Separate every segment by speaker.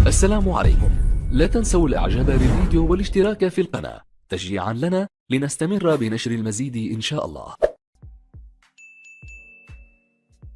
Speaker 1: السلام عليكم. لا تنسوا الإعجاب بالفيديو والاشتراك في القناة تشجيعا لنا لنستمر بنشر المزيد إن شاء الله.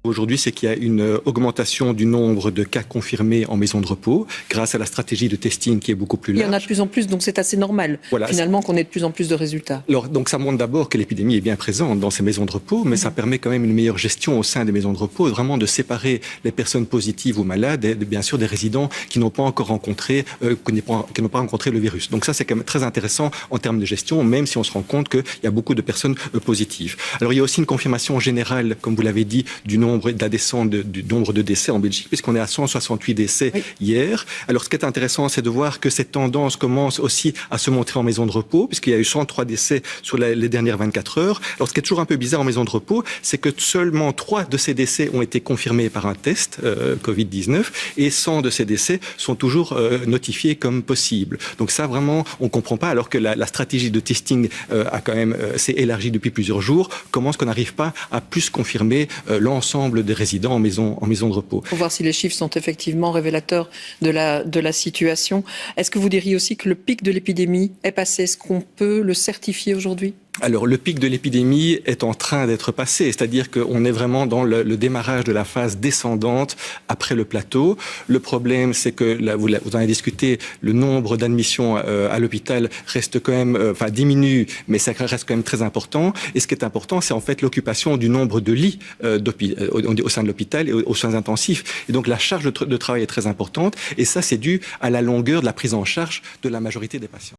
Speaker 2: Aujourd'hui, c'est qu'il y a une augmentation du nombre de cas confirmés en maison de repos grâce à la stratégie de testing qui est beaucoup plus large.
Speaker 3: Il y en a de plus en plus, donc c'est assez normal,
Speaker 2: voilà,
Speaker 3: finalement, qu'on ait de plus en plus de résultats.
Speaker 2: Alors, donc ça montre d'abord que l'épidémie est bien présente dans ces maisons de repos, mais ça permet quand même une meilleure gestion au sein des maisons de repos, vraiment de séparer les personnes positives ou malades et bien sûr des résidents qui n'ont pas encore rencontré, qui n'ont pas rencontré le virus. Donc ça, c'est quand même très intéressant en termes de gestion, même si on se rend compte qu'il y a beaucoup de personnes positives. Alors, il y a aussi une confirmation générale, comme vous l'avez dit, du nombre de la descente du nombre de décès en Belgique, puisqu'on est à 168 décès hier. Alors, ce qui est intéressant, c'est de voir que cette tendance commence aussi à se montrer en maison de repos, puisqu'il y a eu 103 décès sur les dernières 24 heures. Alors, ce qui est toujours un peu bizarre en maison de repos, c'est que seulement 3 de ces décès ont été confirmés par un test Covid-19 et 100 de ces décès sont toujours notifiés comme possibles. Donc ça, vraiment, on ne comprend pas, alors que la stratégie de testing a quand même s'est élargie depuis plusieurs jours. Comment est-ce qu'on n'arrive pas à plus confirmer l'ensemble des résidents en maison de repos.
Speaker 3: Pour voir si les chiffres sont effectivement révélateurs de la situation. Est-ce que vous diriez aussi que le pic de l'épidémie est passé? Est-ce qu'on peut le certifier aujourd'hui?
Speaker 2: Alors, le pic de l'épidémie est en train d'être passé, c'est-à-dire qu'on est vraiment dans le démarrage de la phase descendante après le plateau. Le problème, c'est que, là, vous en avez discuté, le nombre d'admissions à l'hôpital reste quand même, diminue, mais ça reste quand même très important. Et ce qui est important, c'est en fait l'occupation du nombre de lits au sein de l'hôpital et aux soins intensifs. Et donc, la charge de travail est très importante. Et ça, c'est dû à la longueur de la prise en charge de la majorité des patients.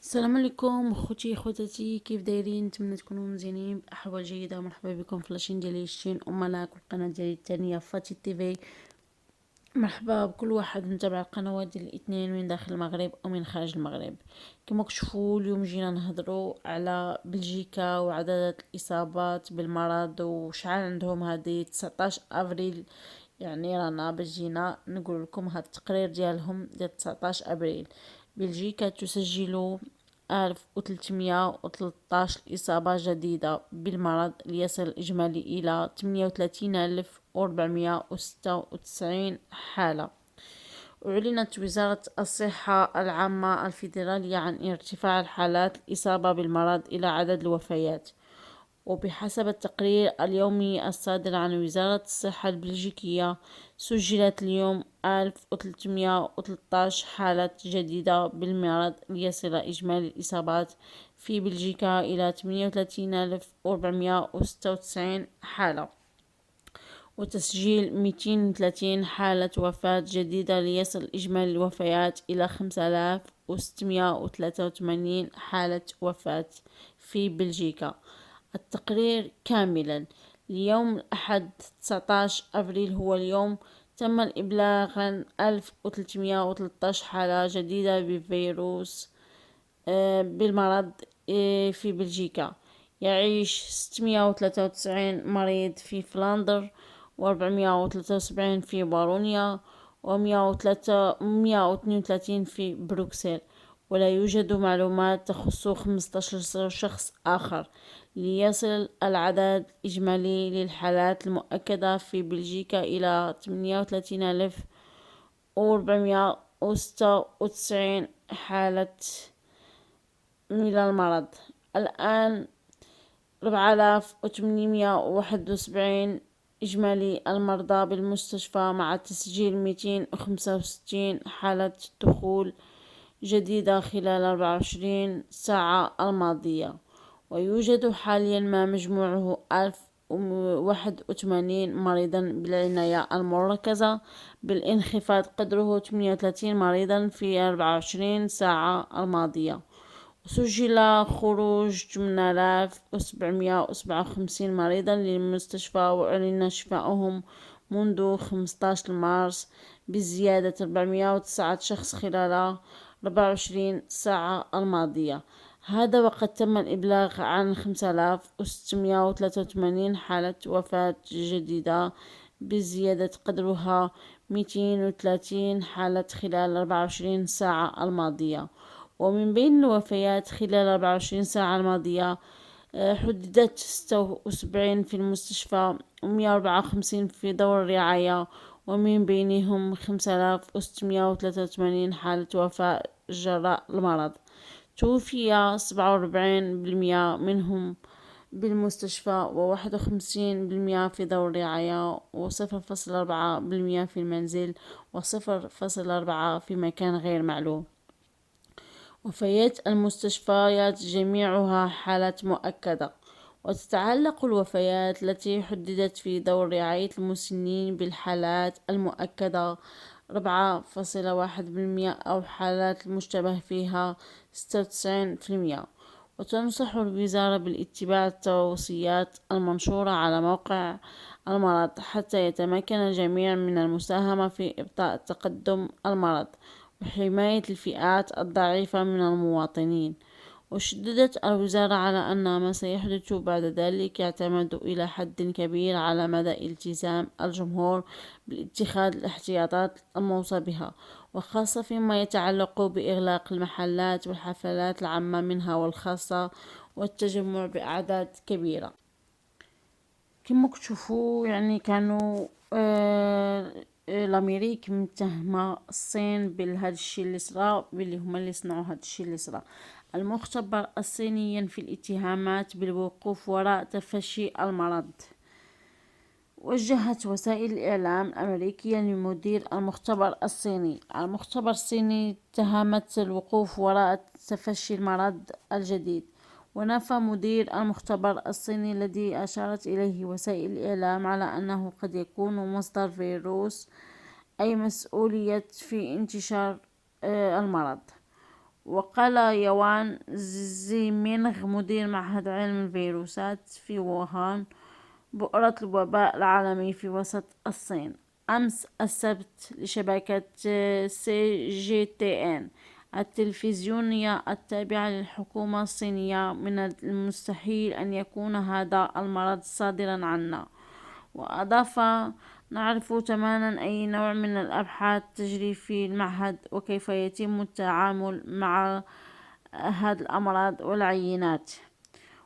Speaker 4: السلام عليكم اخوتي خواتاتي، كيف دايرين؟ نتمنى تكونوا مزيانين باحوال جيده. مرحبا بكم في لاشين ديالي شتين وملاك والقناه ديالي الثانيه فاتي تي في. مرحبا بكل واحد متابع القنوات ديال الاثنين من داخل المغرب او من خارج المغرب. كما كتشوفوا اليوم جينا نهضروا على بلجيكا وعدد الاصابات بالمرض وشحال عندهم هذه 19 ابريل. يعني رانا باش جينا نقول لكم هذا التقرير ديالهم ديال 19 ابريل. بلجيكا تسجل 1313 إصابة جديدة بالمرض ليصل الإجمالي إلى 38496 حالة. أعلنت وزارة الصحة العامة الفيدرالية عن ارتفاع الحالات الإصابة بالمرض إلى عدد الوفيات. وبحسب التقرير اليومي الصادر عن وزارة الصحة البلجيكية، سجلت اليوم 1313 حالة جديدة بالمرض ليصل إجمالي الإصابات في بلجيكا إلى 38496 حالة، وتسجيل 230 حالة وفاة جديدة ليصل إجمالي الوفيات إلى 5683 حالة وفاة في بلجيكا. التقرير كاملا اليوم الأحد 19 أبريل هو اليوم تم الإبلاغ عن 1313 حالة جديدة بفيروس بالمرض في بلجيكا. يعيش 693 مريض في فلاندر و473 في بارونيا و132 في بروكسل، ولا يوجد معلومات تخص 15 شخص آخر، ليصل العدد الإجمالي للحالات المؤكدة في بلجيكا إلى 38496 حالة من المرض. الآن 4871 إجمالي المرضى بالمستشفى، مع تسجيل 265 حالة دخول جديدة خلال 24 ساعة الماضية. ويوجد حاليا ما مجموعه 1081 مريضا بالعناية المركزة، بالانخفاض قدره 38 مريضا في 24 ساعة الماضية. سجل خروج 8757 مريضا للمستشفى، وأعلن شفائهم منذ 15 مارس بزيادة 409 شخص خلال 24 ساعة الماضية. هذا وقد تم الإبلاغ عن 5683 حالة وفاة جديدة بزيادة قدرها 230 حالة خلال 24 ساعة الماضية. ومن بين الوفيات خلال 24 ساعة الماضية حددت 76 في المستشفى و154 في دور الرعاية، ومن بينهم 5683 حالة وفاة جراء المرض. توفي 47% منهم بالمستشفى، و51% في دور الرعاية، و0.4% في المنزل، و0.4 في مكان غير معلوم. وفيات المستشفيات جميعها حالات مؤكدة، وتتعلق الوفيات التي حددت في دور رعاية المسنين بالحالات المؤكدة 4.1%، أو حالات المشتبه فيها 96%. وتنصح الوزارة باتباع التوصيات المنشورة على موقع المرض حتى يتمكن الجميع من المساهمة في إبطاء تقدم المرض وحماية الفئات الضعيفة من المواطنين. وشددت الوزارة على أن ما سيحدث بعد ذلك يعتمد إلى حد كبير على مدى التزام الجمهور باتخاذ الاحتياطات الموصى بها، وخاصة فيما يتعلق بإغلاق المحلات والحفلات العامة منها والخاصة، والتجمع بأعداد كبيرة. كما تشوفوا يعني كانوا الامريك متهمة الصين بهذا الشيء اللي صرا، باللي هما اللي صنعوا هذا الشيء اللي صرا. المختبر الصيني ينفي الاتهامات بالوقوف وراء تفشي المرض. وجهت وسائل الإعلام الأمريكية لمدير المختبر الصيني. المختبر الصيني اتهمت الوقوف وراء تفشي المرض الجديد. ونفى مدير المختبر الصيني الذي أشارت إليه وسائل الإعلام على أنه قد يكون مصدر فيروس أي مسؤولية في انتشار المرض. وقال يوان زيمينغ مدير معهد علم الفيروسات في ووهان بؤرة الوباء العالمي في وسط الصين أمس السبت لشبكة CGTN التلفزيونية التابعة للحكومة الصينية من المستحيل أن يكون هذا المرض صادرا عنا. وأضاف: نعرف تماما أي نوع من الأبحاث تجري في المعهد وكيف يتم التعامل مع هذه الأمراض والعينات.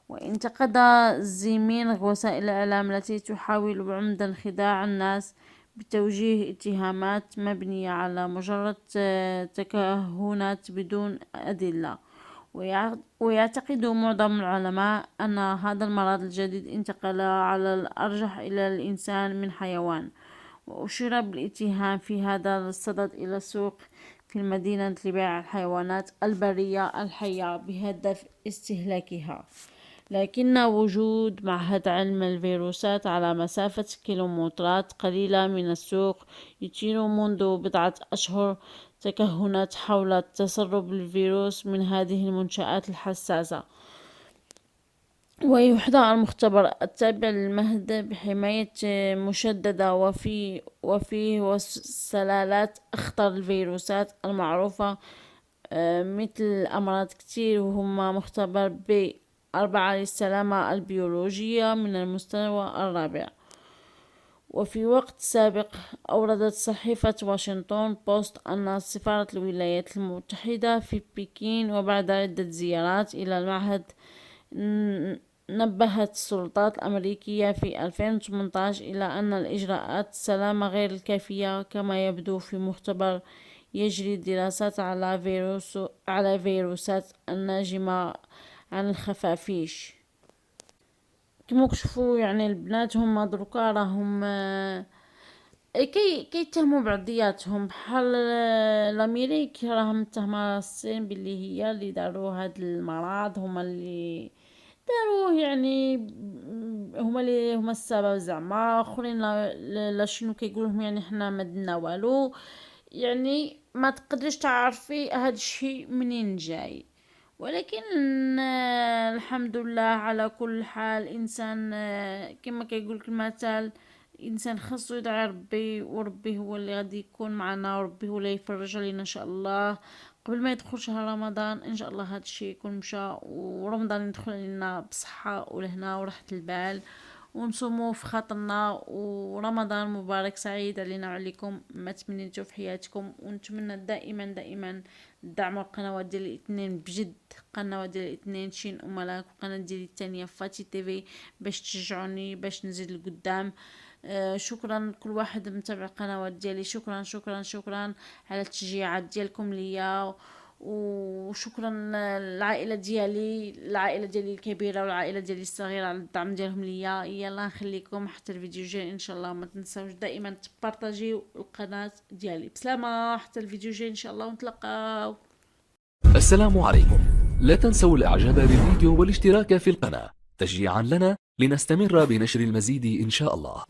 Speaker 4: وانتقد زيمينغ وسائل الإعلام التي تحاول عمدا خداع الناس بتوجيه اتهامات مبنية على مجرد تكهنات بدون أدلة. ويعتقد معظم العلماء أن هذا المرض الجديد انتقل على الأرجح إلى الإنسان من حيوان. وأشير بالاتهام في هذا الصدد إلى سوق في المدينة لبيع الحيوانات البرية الحية بهدف استهلاكها. لكن وجود معهد علم الفيروسات على مسافة كيلومترات قليلة من السوق يثير منذ بضعة أشهر تكهنات حول تسرب الفيروس من هذه المنشآت الحساسة. ويحظى المختبر التابع للمهد بحماية مشددة وفيه سلالات أخطر الفيروسات المعروفة مثل أمراض كتير، وهما مختبر B4 للسلامة البيولوجية من المستوى الرابع. وفي وقت سابق أوردت صحيفة واشنطن بوست أن سفارة الولايات المتحدة في بكين وبعد عدة زيارات إلى المعهد نبهت السلطات الأمريكية في 2018 إلى أن الإجراءات السلامة غير الكافية. كما يبدو في مختبر يجري دراسات على فيروسات الناجمة عن الخفافيش. كما تشوفوا يعني البنات هم دركا راهم كي يتهموا بعضياتهم، بحال الامريك راهم متهمه الصين باللي هي اللي داروا هذا المرض، هما اللي داروه، يعني هما السبب. زعما اخرين لا شنو كيقولوا يعني حنا ما درنا والو، يعني ما تقدرش تعرفي هذا الشيء منين جاي. ولكن الحمد لله على كل حال. انسان كما كيقول المثل، الانسان خاصو يدعي ربي، وربي هو اللي غادي يكون معنا، وربي هو اللي يفرج علينا ان شاء الله قبل ما يدخل شهر رمضان. ان شاء الله هذا الشيء يكون مشى ورمضان يدخل علينا بصحه ولهنا وراحه البال. ونصوموا في خاطرنا، ورمضان مبارك سعيد علينا وعليكم. ما تمنيتو في حياتكم، ونتمنى دائما دائما دعموا القنوات ديال الاثنين بجد، قنوات ديال الاثنين شين وملاك، وقناة ديالي الثانيه فاتي تيفي، باش تشجعوني باش نزيد لقدام. شكرا كل واحد متابع القنوات ديالي، شكرا شكرا شكرا على التشجيعات ديالكم ليا، وشكرا العائله ديالي الكبيره والعائله ديالي الصغيره على الدعم ديالهم ليا. يلا نخليكم حتى الفيديو الجاي ان شاء الله. ما تنساوش دائما تبارطاجيو القناه ديالي. بسلامه حتى الفيديو الجاي ان شاء الله، ونتلاقاو.
Speaker 1: السلام عليكم. لا تنسوا الاعجاب بالفيديو والاشتراك في القناة تشجيعا لنا لنستمر بنشر المزيد ان شاء الله.